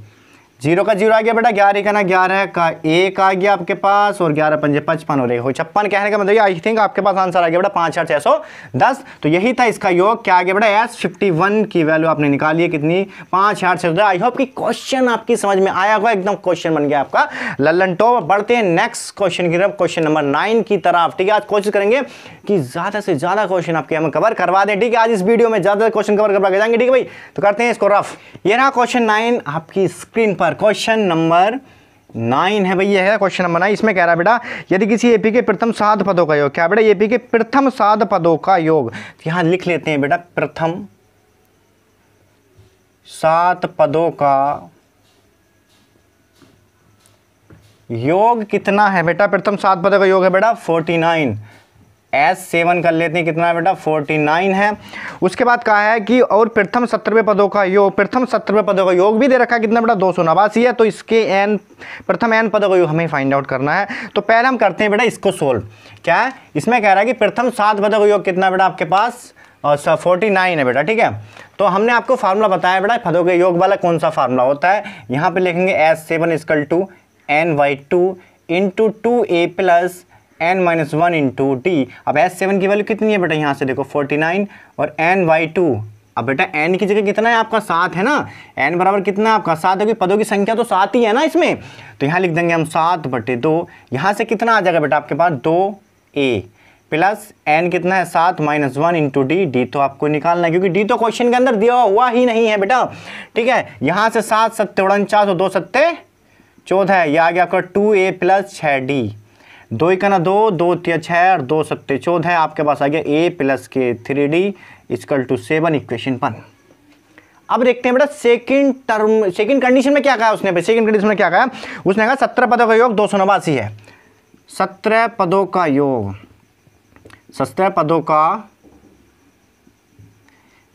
0 का 0 आ गया बेटा 11 का ना 11 का 1 आ गया आपके पास और 11 पंजे 55 और 1 हो 56। कहने का मतलब आई थिंक आपके पास आंसर आ गया बेटा 5610। तो यही था इसका योग। क्या आ गया बेटा S51 की वैल्यू आपने निकाली है कितनी 5610। आई होप कि क्वेश्चन आपकी समझ में आया होगा, एकदम क्वेश्चन बन गया आपका लल्लन टॉप। बढ़ते हैं नेक्स्ट क्वेश्चन की तरफ, क्वेश्चन नंबर 9 की तरफ। ठीक है, आज कोशिश करेंगे कि ज़्यादा से ज़्यादा क्वेश्चन आपके हम कवर करवा दें। ठीक है, आज इस वीडियो में ज़्यादा क्वेश्चन कवर करवा के जाएंगे। ठीक है भाई, तो करते हैं इसको रफ। ये रहा क्वेश्चन 9 आपकी स्क्रीन पर। क्वेश्चन नंबर 9 है भाई, ये है क्वेश्चन नंबर 9। इसमें कह रहा है बेटा यदि किसी एपी के प्रथम 7 पदों का योग, क्या बेटा एपी के प्रथम 7 पदों का योग, यहां लिख लेते हैं बेटा प्रथम 7 पदों का योग कितना है बेटा, प्रथम 7 पदों का योग है बेटा 49 S7 कर लेते हैं, कितना है बेटा 49 है। उसके बाद कहा है कि और प्रथम 17वें पदों का योग, प्रथम 17वें पदों का योग भी दे रखा है, कितना बेटा 289 है। तो इसके n प्रथम n पदों का योग हमें फाइंड आउट करना है। तो पहले हम करते हैं बेटा इसको सोल्व। क्या है इसमें कह रहा है कि प्रथम 7 पदों का योग कितना बेटा आपके पास 49 है बेटा, ठीक है। तो हमने आपको फार्मूला बताया बेटा पदों के योग वाला कौन सा फार्मूला होता है। यहाँ पे लिखेंगे S7 equal to n/2 into 2a plus n-1 into d. अब S7 की वैल्यू कितनी है बेटा, यहाँ से देखो 49 और n/2। अब बेटा n की जगह कितना है आपका 7 है ना, n बराबर कितना है आपका 7 है, क्योंकि पदों की संख्या तो 7 ही है ना इसमें। तो यहाँ लिख देंगे हम 7/2। यहाँ से कितना आ जाएगा बेटा आपके पास 2a प्लस n कितना है 7 -1 इंटू डी। डी तो आपको निकालना है क्योंकि डी तो क्वेश्चन के अंदर दिया हुआ ही नहीं है बेटा, ठीक है। यहाँ से 7 7 49 और 2 7 14 है, यह आ गया आपका 2a प्लस 6d। 2 1 2 2 3 6 और 2 7 14 है, आपके पास आ गया a प्लस के 3d इक्वल टू 7 इक्वेशन 1। अब देखते हैं बेटा सेकंड टर्म, सेकंड कंडीशन में क्या कहा उसने, सेकंड कंडीशन में क्या कहा उसने कहा 17 पदों का योग 289 है। 17 पदों का योग, 17 पदों का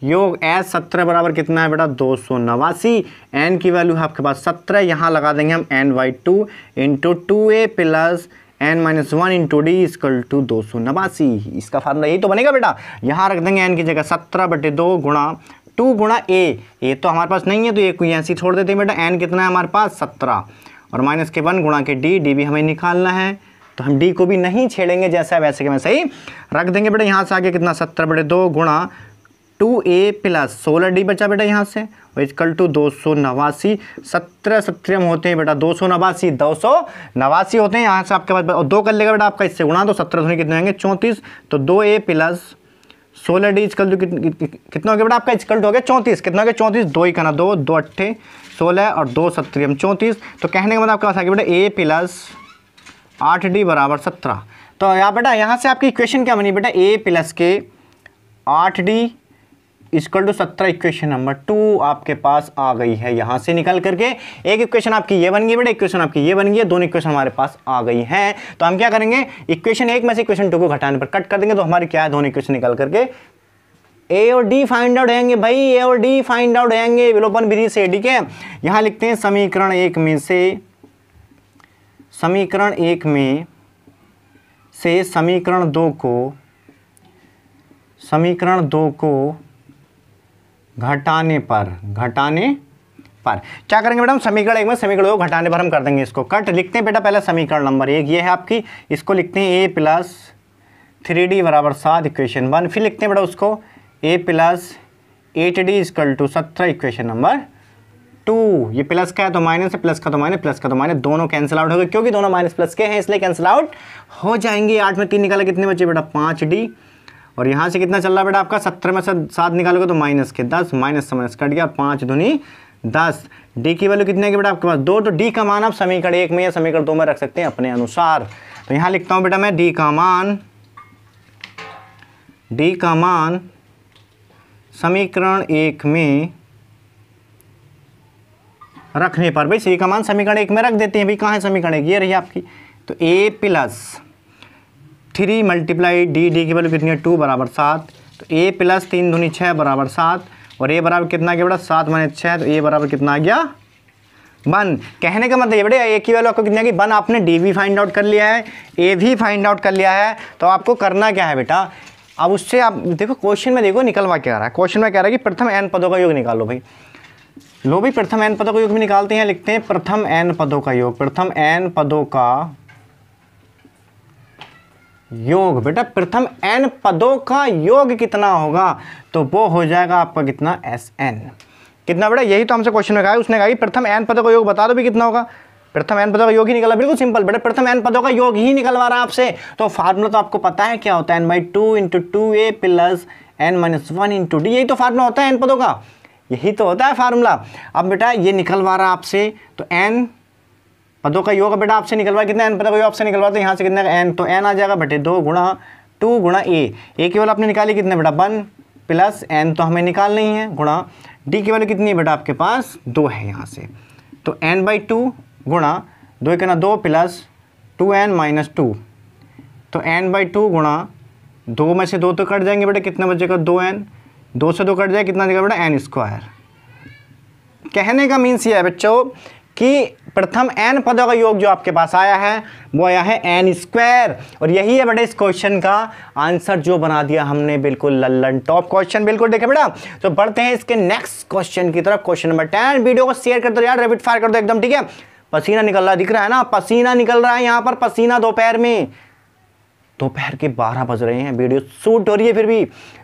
योग S17 बराबर कितना है बेटा 289। n की वैल्यू है आपके पास 17, यहाँ लगा देंगे हम n/2 into 2a plus n-1 into d equal to 289। इसका फार्मूला यही तो बनेगा बेटा। यहाँ रख देंगे n की जगह 17/2 गुणा 2 गुणा a तो हमारे पास नहीं है तो ये कोई ऐसे छोड़ देते हैं बेटा। n कितना है हमारे पास 17 और माइनस के 1 गुणा के डी भी हमें निकालना है, तो हम डी को भी नहीं छेड़ेंगे, जैसा वैसे के वैसे ही रख देंगे बेटा। यहाँ से आगे कितना 17/2 गुणा 2a प्लस 16d बचा बेटा यहाँ से और इक्वल टू 289। 17 17 होते हैं बेटा 289 होते हैं। यहाँ से आपके पास और 2 कर लेगा बेटा आपका इससे गुणा, तो 17 धुनी कितने होंगे 34। तो 2a plus 16d equal to कितना हो गया बेटा आपका इक्वल टू हो गया 34। कितना हो गया 34, 2 1 2 2 8 16 और 2 7 34। तो कहने का मतलब आपके पास आ गया बेटा a प्लस 8d बराबर 17। तो यहाँ बेटा यहाँ से आपकी इक्वेशन क्या बनी बेटा a प्लस के 8d equal to 17 equation number 2 आपके पास आ गई है। यहाँ से निकल करके एक इक्वेशन आपकी ये बन गई बेटा, इक्वेशन आपकी ये बन गई है, दोनों इक्वेशन हमारे पास आ गई हैं। तो हम क्या करेंगे इक्वेशन 1 में से इक्वेशन 2 को घटाने पर कट कर देंगे, तो हमारी क्या है दोनों इक्वेशन निकल करके ए और डी फाइंड आउट होंगे भाई, ए और डी फाइंड आउट होंगे विलोपन विधि से, ठीक है। यहाँ लिखते हैं समीकरण 1 में से समीकरण 1 में से समीकरण 2 को घटाने पर क्या करेंगे बेटा हम समीकरण 1 में समीकरण 2 घटाने पर हम कर देंगे इसको कट। लिखते हैं बेटा पहले समीकरण नंबर 1 ये है आपकी, इसको लिखते हैं a प्लस 3d बराबर 7 इक्वेशन 1। फिर लिखते हैं बेटा उसको a plus 8d equal to 17 equation number 2। ये प्लस का है तो माइनस है, प्लस का तो माइनस, प्लस का तो माइनस, दोनों कैंसिल आउट हो गए क्योंकि दोनों माइनस प्लस के हैं इसलिए कैंसिल आउट हो जाएंगे। 8 में 3 निकाला कितने बचे बेटा 5d और यहाँ से कितना चल रहा है बेटा आपका 17 में से 7 निकालोगे तो माइनस के 10, माइनस से माइनस कट गया, 5 दूनी 10। डी की वैल्यू कितने की बेटा आपके पास 2। तो डी का मान आप समीकरण 1 में या समीकरण 2 में रख सकते हैं अपने अनुसार। तो यहाँ लिखता हूँ बेटा मैं डी का मान समीकरण 1 में रखने पर, भाई सी का मान समीकरण 1 में रख देते हैं। भाई कहाँ है समीकरण 1, ये रही आपकी। तो a प्लस 3 मल्टीप्लाई डी की वैल्यू कितनी है 2 बराबर 7। तो a प्लस 3 दूनी 6 बराबर 7 और a बराबर कितना आ गया बेटा 7 माइनस 6, तो a बराबर कितना आ गया 1। कहने का मतलब ये बेटा a की वैल्यू आपको कितनी आ गई 1। आपने d भी फाइंड आउट कर लिया है, a भी फाइंड आउट कर लिया है। तो आपको करना क्या है बेटा, अब उससे आप देखो क्वेश्चन में देखो निकलवा क्या रहा है। क्वेश्चन में कह रहा है कि प्रथम n पदों का योग निकालो। भाई लो भाई प्रथम n पदों का योग भी निकालते हैं। लिखते हैं प्रथम n पदों का योग, प्रथम n पदों का योग। बेटा प्रथम n पदों का योग कितना होगा, तो वो हो जाएगा आपका कितना Sn। कितना बेटा, यही तो हमसे क्वेश्चन में कहा है। उसने कहा कि प्रथम n पदों का योग बता दो भी कितना होगा। प्रथम n पदों का योग ही निकला, बिल्कुल सिंपल बेटा, प्रथम n पदों का योग ही निकलवा रहा है आपसे। तो फार्मूला तो आपको पता है क्या होता है, n/2 into 2a plus n-1 into D. यही तो फार्मूला होता है n पदों का, यही तो होता है फार्मूला। अब बेटा ये निकलवा रहा है आपसे, तो n पदों का योग बेटा आपसे निकलवा, कितना n पदों का योग आपसे निकलवा, तो यहाँ से कितना n, तो n आ जाएगा बटे 2 गुणा 2 गुणा a की वैल्यू आपने निकाली कितने बेटा 1 प्लस n तो हमें निकाल नहीं है, गुणा d की वैल्यू कितनी है बेटा आपके पास 2 है यहाँ से। तो n/2 गुणा 2 1 2 प्लस 2n - 2, तो n/2 गुणा 2 में से 2 तो कट जाएंगे बेटा, कितना बचेगा 2n, 2 से 2 कट जाए कितना देगा बेटा n स्क्वायर। कहने का मीन्स ये है बच्चों कि प्रथम n पदों का योग जो आपके पास आया है वो आया है n स्क्वायर, और यही है बेटा इस क्वेश्चन का आंसर जो बना दिया हमने बिल्कुल लल्लन टॉप क्वेश्चन। बिल्कुल देखे बेटा। तो बढ़ते हैं इसके नेक्स्ट क्वेश्चन की तरफ, क्वेश्चन नंबर 10। वीडियो को शेयर कर दो यार, रैपिड फायर कर दो एकदम, ठीक है। पसीना निकल रहा दिख रहा है ना, पसीना निकल रहा है यहाँ पर, पसीना दोपहर में, दोपहर के 12 बज रहे हैं, वीडियो शूट हो रही है,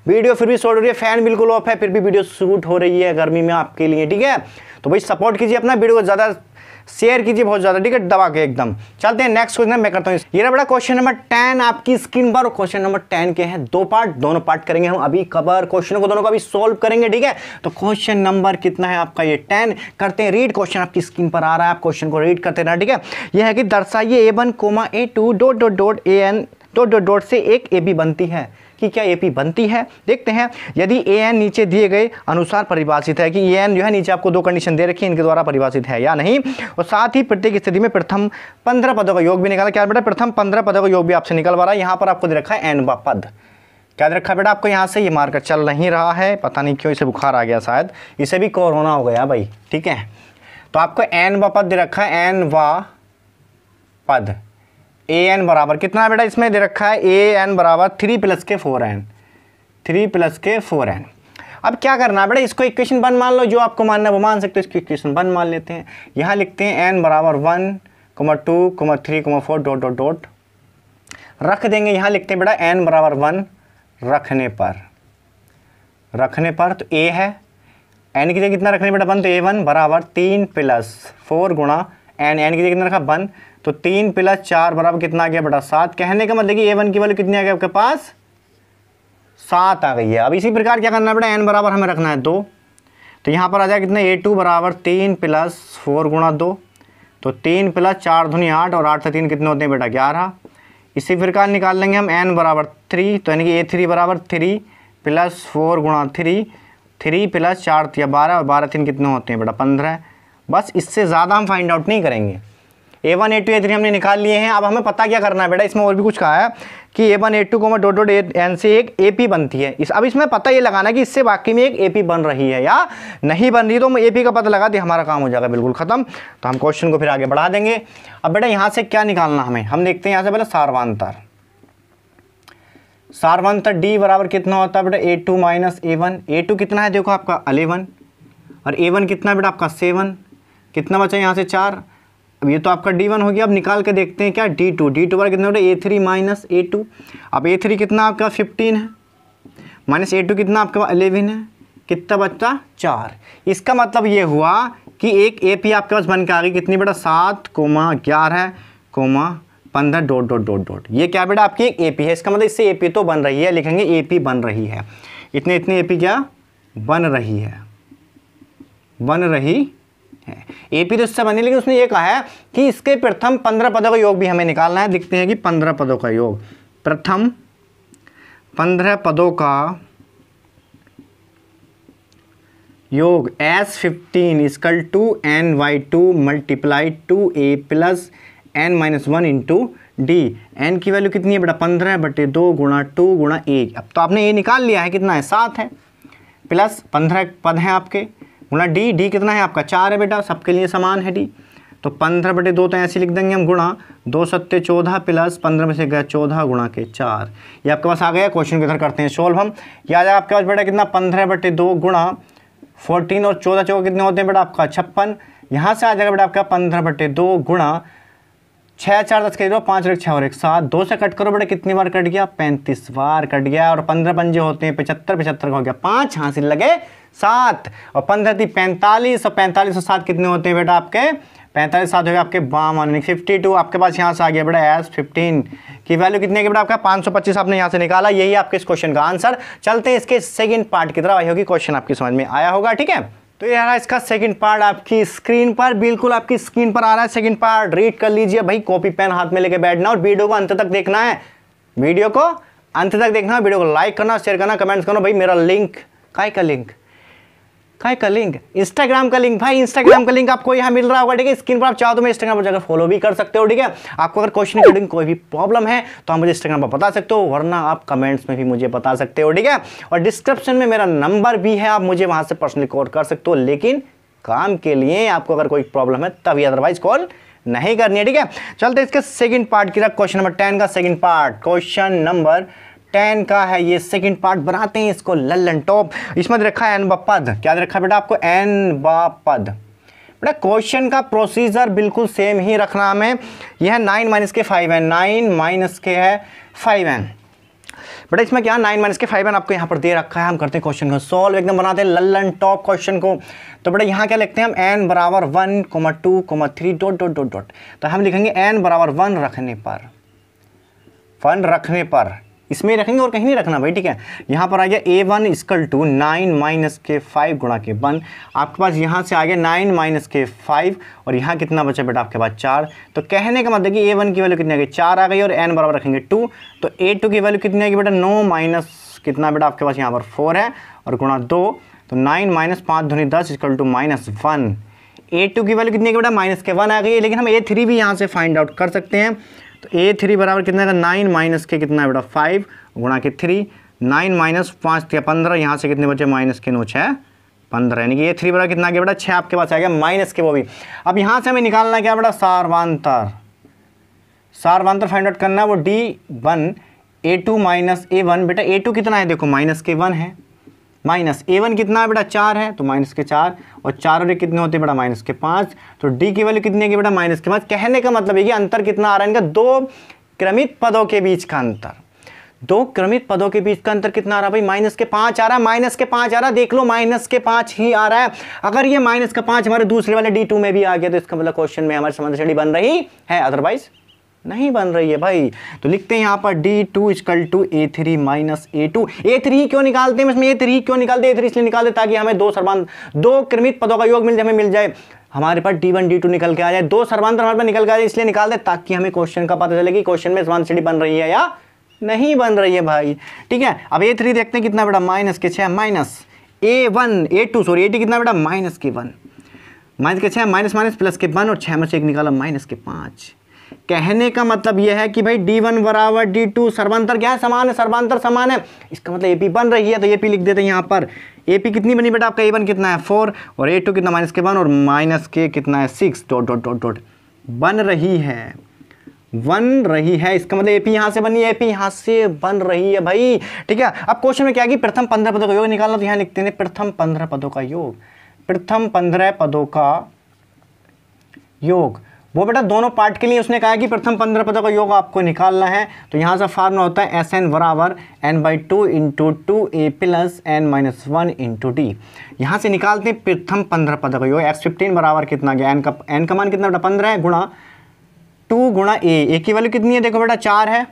वीडियो फिर भी शूट हो रही है, फैन बिल्कुल ऑफ है, फिर भी वीडियो शूट हो रही है गर्मी में आपके लिए, ठीक है। तो भाई सपोर्ट कीजिए अपना, वीडियो को ज़्यादा शेयर कीजिए, बहुत ज़्यादा, ठीक है, दबा के एकदम। चलते हैं नेक्स्ट क्वेश्चन मैं करता हूँ। ये रहा बड़ा क्वेश्चन नंबर 10 आपकी स्क्रीन पर। क्वेश्चन नंबर 10 के हैं 2 पार्ट, दोनों पार्ट करेंगे हम अभी कवर, क्वेश्चन को दोनों को अभी सोल्व करेंगे, ठीक है। तो क्वेश्चन नंबर कितना है आपका ये 10, करते हैं रीड। क्वेश्चन आपकी स्क्रीन पर आ रहा है, आप क्वेश्चन को रीड करते रहना, ठीक है। यह है कि दर्शाइए A1, A2 dot dot dot AN dot dot dot से एक AB बनती है, कि क्या AP बनती है। देखते हैं, यदि AN नीचे दिए गए अनुसार परिभाषित है, कि AN जो है नीचे आपको 2 कंडीशन दे रखी है, इनके द्वारा परिभाषित है या नहीं, और साथ ही प्रत्येक स्थिति में प्रथम 15 पदों का योग भी निकाला। क्या बेटा, प्रथम 15 पदों का योग भी आपसे निकलवा रहा है। यहाँ पर आपको दे रखा है n पद, क्या दे रखा है बेटा आपको यहाँ से, ये मार्कर चल नहीं रहा है, पता नहीं क्यों, इसे बुखार आ गया शायद, इसे भी कोरोना हो गया भाई, ठीक है। तो आपको n पद दे रखा है, n पद, AN बराबर कितना है बेटा, इसमें दे रखा है AN बराबर 3 + के 4n, 3 + के 4n। अब क्या करना है बेटा, इसको इक्वेशन 1 मान लो, जो आपको मानना है वो मान सकते हो, इसको इक्वेशन 1 मान लेते हैं। यहाँ लिखते हैं n बराबर 1, 2, 3, 4 डॉट डॉट डॉट रख देंगे। यहाँ लिखते हैं बेटा n बराबर 1 रखने पर तो A है, n की जगह कितना रखने बेटा 1, तो A1 बराबर 3 + 4 गुणा n की जगह कितना रखा 1, तो 3 + 4 बराबर कितना आ गया बेटा 7। कहने का मतलब कि A1 की वैल्यू कितनी आ गई आपके पास, 7 आ गई है। अब इसी प्रकार क्या करना है बेटा, n बराबर हमें रखना है 2, तो यहाँ पर आ जाएगा कितना, A2 बराबर 3 + 4 गुणा 2, तो 3 + 4 दूनी 8, और 8 से 3 कितने होते हैं बेटा 11। इसी प्रकार निकाल लेंगे हम n बराबर 3, तो यानी कि A3 बराबर 3 + 4 गुणा 3, 3 + 4 या 12, और 12 3 कितने होते हैं बेटा 15। बस इससे ज़्यादा हम फाइंड आउट नहीं करेंगे। A1 A2 A3 हमने निकाल लिए हैं। अब हमें पता क्या करना है बेटा, इसमें और भी कुछ कहा है कि A1 A2 dot dot n से एक AP बनती है। अब इसमें पता ये लगाना कि इससे वाकई में एक AP बन रही है या नहीं बन रही, तो हम AP का पता लगा दिया, हमारा काम हो जाएगा बिल्कुल खत्म। तो हम क्वेश्चन को फिर आगे बढ़ा देंगे। अब बेटा यहाँ से क्या निकालना हमें, हम देखते हैं यहाँ से पहले सारवांतर D बराबर कितना होता है बेटा, A2 - A1। A2 कितना है देखो आपका 11, और A1 कितना है बेटा आपका 7, कितना बचा यहाँ से 4। अब ये तो आपका D1 हो गया। अब निकाल के देखते हैं क्या D2 बराबर कितना बेटा A3 - A2। अब A3 कितना आपका 15 है, माइनस A2 कितना आपके पास 11 है, कितना बचा 4। इसका मतलब ये हुआ कि एक AP आपके पास बन के आ गई, कितनी बेटा 7, 11, 15 डॉट डॉट डॉट डॉट। ये क्या बेटा आपकी एक AP है, इसका मतलब इससे AP तो बन रही है, लिखेंगे AP बन रही है, इतने AP क्या बन रही है, AP तो इससे बनी, लेकिन उसने ये कहा है कि इसके प्रथम 15 पदों का योग भी हमें निकालना है। दिखते हैं कि 15 पदों का योग, प्रथम 15 पदों का योग S15 = n/2 × 2a + n-1 × D। n की वैल्यू कितनी है बेटा 15/2 × 2 × 1। अब तो आपने ये निकाल लिया है, कितना है 7 है, प्लस 15 पद हैं आपके, गुणा D कितना है आपका 4 है बेटा, सबके लिए समान है D। तो 15/2 तो ऐसे लिख देंगे हम, गुणा 2 × 7 = 14 प्लस 15 में से गया 14 गुणा के 4। ये आपके पास आ गया। क्वेश्चन किधर करते हैं सोल्व हम। ये आ जाएगा आपके पास बेटा कितना 15/2 गुणा 14, और 14 चौके कितने होते हैं बेटा आपका 56। यहाँ से आ जाएगा बेटा आपका 15/2 गुणा 6 4 10 के 5 6 और 1 7, 2 से कट करो बेटा कितनी बार कट गया 35 बार कट गया, और 15 पंजे होते हैं 75, 75 का हो गया 5, हासिल लगे 7, और 15 × 3 = 45, और 45 और 7 कितने होते हैं बेटा आपके 45 7 हो गया आपके 52, 52 आपके पास यहाँ से आ गया बेटा S15 की वैल्यू कितने की बेटा आपका 525 आपने यहाँ से निकाला। यही आपके इस क्वेश्चन का आंसर। चलते हैं इसके सेकंड पार्ट की तरफ, आई होगी क्वेश्चन आपकी समझ में आया होगा, ठीक है। तो ये रहा इसका सेकंड पार्ट आपकी स्क्रीन पर, बिल्कुल आपकी स्क्रीन पर आ रहा है सेकंड पार्ट। रीड कर लीजिए भाई, कॉपी पेन हाथ में लेके बैठना और वीडियो को अंत तक देखना है, वीडियो को अंत तक देखना है, वीडियो को लाइक करना, शेयर करना, कमेंट्स करना। भाई मेरा लिंक, काय का लिंक, काय का लिंक, इंस्टाग्राम का लिंक। भाई इंस्टाग्राम का लिंक आपको यहाँ मिल रहा होगा, ठीक है, स्क्रीन पर आप चाहो तो मैं इंस्टाग्राम पर जाकर फॉलो भी कर सकते हो, ठीक है। आपको अगर क्वेश्चन रिगार्डिंग कोई भी प्रॉब्लम है तो आप मुझे इंस्टाग्राम पर बता सकते हो, वरना आप कमेंट्स में भी मुझे बता सकते हो, ठीक है। और डिस्क्रिप्शन में मेरा नंबर भी है, आप मुझे वहां से पर्सनली कॉल कर सकते हो, लेकिन काम के लिए आपको अगर कोई प्रॉब्लम है तभी, अदरवाइज कॉल नहीं करनी है, ठीक है। चलते इसके सेकंड पार्ट की तरफ, क्वेश्चन नंबर 10 का सेकंड पार्ट, क्वेश्चन नंबर 10 का है ये सेकंड पार्ट। बनाते हैं इसको लल्लन टॉप। इसमें रखा है एन व पद। क्या रखा बेटा आपको? एन व पद। बेटा क्वेश्चन का प्रोसीजर बिल्कुल सेम ही रखना हमें। यह है 9 माइनस के 5n, 9 माइनस के है 5n। बेटा इसमें क्या 9 माइनस के 5n आपको यहाँ पर दे रखा है। हम करते हैं क्वेश्चन को सॉल्व, एकदम बनाते हैं लल्लन टॉप क्वेश्चन को। तो बेटा यहाँ क्या लिखते हैं हम? n बराबर 1, 2, 3 डॉट डॉट डॉट डॉट। तो हम लिखेंगे n बराबर 1 रखने पर इसमें रखेंगे और कहीं नहीं रखना भाई, ठीक है। यहाँ पर आ गया a1 इक्वल टू 9 माइनस के 5 गुणा के 1। आपके पास यहाँ से आ गया 9 माइनस के 5 और यहाँ कितना बचा बेटा आपके पास 4। तो कहने का मतलब कि a1 की वैल्यू कितनी आ गई? 4 आ गई और n बराबर रखेंगे 2। तो a2 की वैल्यू कितनी आएगी बेटा? 9 माइनस कितना बेटा आपके पास यहाँ पर 4 है और गुणा 2। तो 9 माइनस 5 दूनी 10 इक्वल टू -1। a2 की वैल्यू कितनी है बेटा? माइनस के 1 आ गई है, लेकिन हम a3 भी यहाँ से फाइंड आउट कर सकते हैं। तो a3 बराबर कितना है? 9 माइनस के कितना है बेटा? 5 गुणा के 3। 9 माइनस 5 या 15, यहाँ से कितने बचे? माइनस के 9 6 15, यानी कि a3 बराबर कितना आ गया बेटा? 6 आपके पास आ गया माइनस के, वो भी। अब यहाँ से हमें निकालना क्या बेटा? सारवांतर फाइंड आउट करना है, वो d1 a2 माइनस a1। बेटा a2 कितना है? देखो माइनस के 1 है, माइनस a1 कितना है बेटा? 4 है, तो माइनस के 4 और 4 और 1 कितने होते हैं बेटा? माइनस के 5। तो d की वैल्यू कितनी है बेटा? माइनस के 5। कहने का मतलब है कि अंतर कितना आ रहा है इनका? दो क्रमित पदों के बीच का अंतर। दो क्रमित पदों के बीच का अंतर कितना आ रहा है भाई? माइनस के 5 आ रहा है, माइनस के 5 आ रहा है। देख लो माइनस के 5 ही आ रहा है। अगर ये माइनस का 5 हमारे दूसरे वाले d2 में भी आ गया तो इसका मतलब क्वेश्चन में हमारी समांतर श्रेणी बन रही है, अदरवाइज नहीं बन रही है भाई। तो लिखते हैं यहाँ पर d2 equal to a3 minus a2। a3 क्यों निकालते हैं इसमें? a3 क्यों निकालते हैं? a3 इसलिए निकालते ताकि हमें दो क्रमित पदों का योग मिल जाए। हमारे पास d1 d2 निकल के आ जाए, दो सर्वांतर हमारे पास निकल के आ जाए, इसलिए निकाल दे ताकि हमें क्वेश्चन का पता चले कि क्वेश्चन में समांतर श्रेणी बन रही है या नहीं बन रही है भाई, ठीक है। अब a3 देखते हैं कितना बेटा? माइनस के 6 माइनस a2 कितना बेटा? माइनस के 1, माइनस के 6 माइनस माइनस प्लस के 1 और 6 में से 1 निकाला माइनस के 5। कहने का मतलब यह है कि भाई d1 बराबर d2 सर्वांतर क्या है? समान है, सर्वांतर समान है। इसका मतलब AP बन रही है, तो AP लिख देते हैं यहाँ पर। AP कितनी बनी बेटा आपका? A1 कितना है? 4 और A2 कितना? माइनस के 1 और माइनस के कितना है? 6 डॉट डॉट डॉट डॉट। बन रही है। इसका मतलब AP यहाँ से बनी है, AP यहाँ से बन रही है भाई, ठीक है। अब क्वेश्चन में क्या है कि प्रथम 15 पदों का योग निकालना, तो यहाँ लिखते हैं प्रथम 15 पदों का योग। प्रथम 15 पदों का योग वो बेटा दोनों पार्ट के लिए उसने कहा है कि प्रथम 15 पदों का योग आपको निकालना है। तो यहाँ से फार्मूला होता है SN बराबर n/2 into 2a plus n-1 into d। यहाँ से निकालते हैं प्रथम 15 पदों का योग। x15 बराबर कितना गया? n का मान कितना बेटा? 15 है, गुणा 2 गुणा a की वैल्यू कितनी है? देखो बेटा 4 है,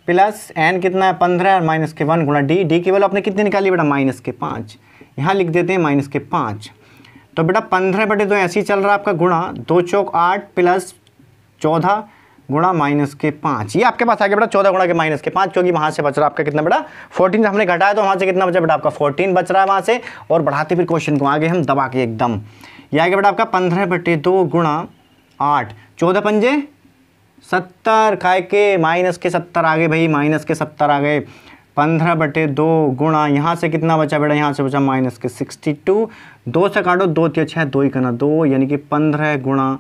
प्लस n कितना है? 15 और माइनस के 1 गुणा d की वैल्यू आपने कितनी निकाली बेटा? माइनस के 5। यहाँ लिख देते हैं माइनस के 5। तो बेटा 15/2 ऐसे ही चल रहा है आपका, गुणा 2 चौक 8 प्लस 14 गुणा माइनस के 5। ये आपके पास आ गया बेटा 14 गुणा के माइनस के 5, क्योंकि वहाँ से बच रहा है आपका कितना बेटा? 14 हमने घटाया तो वहाँ से कितना बचा बेटा आपका? 14 बच रहा है वहाँ से। और बढ़ाते फिर क्वेश्चन को आगे हम दबा के एकदम, ये आ गया बेटा आपका 15/2 गुणा 8, 14 पंजे 70, काय के माइनस के 70 आ गए भाई, माइनस के 70 आ गए। 15/2 गुणा यहाँ से कितना बचा बेटा? यहाँ से बचा माइनस के 62। 2 से काटो, 2 3 6, 2 ही करना 2, यानी कि 15 गुणा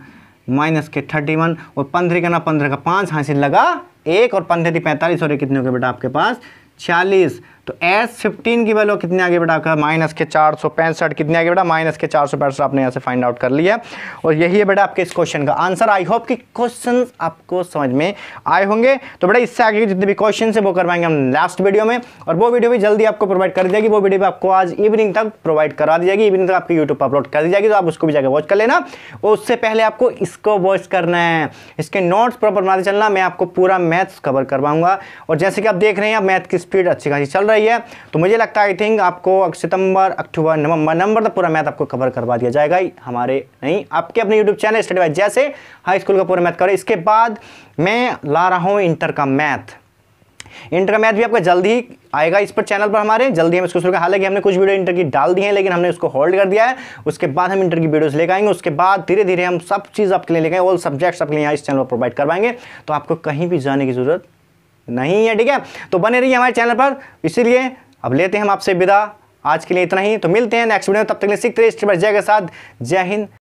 माइनस के 31 और 15 करना 15 का 5 हासिल लगा 1 और 15 45 और कितने हो गए बेटा आपके पास? 46। तो S15 की वैल्यू कितनी आ गई बेटा आपका? माइनस के 465। कितनी आ गई बेटा? माइनस के 465 आपने यहाँ से फाइंड आउट कर लिया। और यही है बेटा आपके इस क्वेश्चन का आंसर। आई होप कि क्वेश्चन आपको समझ में आए होंगे। तो बेटा इससे आगे जितने भी क्वेश्चन है वो करवाएंगे हम लास्ट वीडियो में, और वो वीडियो भी जल्दी आपको प्रोवाइड कर दी जाएगी। वो वीडियो भी आपको आज इवनिंग तक प्रोवाइड करा दी जाएगी, इवनिंग तक आपकी यूट्यूब पर अपलोड कर दी जाएगी, तो आप उसको भी जाकर वॉच कर लेना। और उससे पहले आपको इसको वॉच करना है, इसके नोट्स प्रॉपर बनाते चलना। मैं आपको पूरा मैथ्स कवर करवाऊंगा, और जैसे कि आप देख रहे हैं मैथ की स्पीड अच्छी खासी चल रही है, तो मुझे लगता है आई थिंक आपको सितंबर, अक्टूबर, नवंबर तक पूरा मैथ आपको कवर करवा दिया जाएगा। हमारे नहीं, आपके अपने यूट्यूब चैनल स्टडी वाइज जैसे हाई स्कूल का पूरा मैथ करें। इसके बाद मैं ला रहा हूँ इंटर का मैथ। इंटर का मैथ भी आपका जल्दी ही आएगा इस पर चैनल पर हमारे, जल्दी हम इसको शुरू करें। हालांकि हमने कुछ वीडियो इंटर की डाल दी है, लेकिन हमने उसको होल्ड कर दिया है। उसके बाद हम इंटर की वीडियोस लेकर आएंगे, उसके बाद धीरे धीरे हम सब चीज़ आपके लिए लेकर ऑल सब्जेक्ट्स आपके लिए यहाँ इस चैनल पर प्रोवाइड करवाएंगे, तो आपको कहीं भी जाने की जरूरत नहीं है, ठीक है। तो बने रहिए हमारे चैनल पर। इसीलिए अब लेते हैं हम आपसे विदा, आज के लिए इतना ही। तो मिलते हैं नेक्स्ट वीडियो में, तब तक के लिए सीखते रहिए स्टेप बाय स्टेप के साथ। जय हिंद।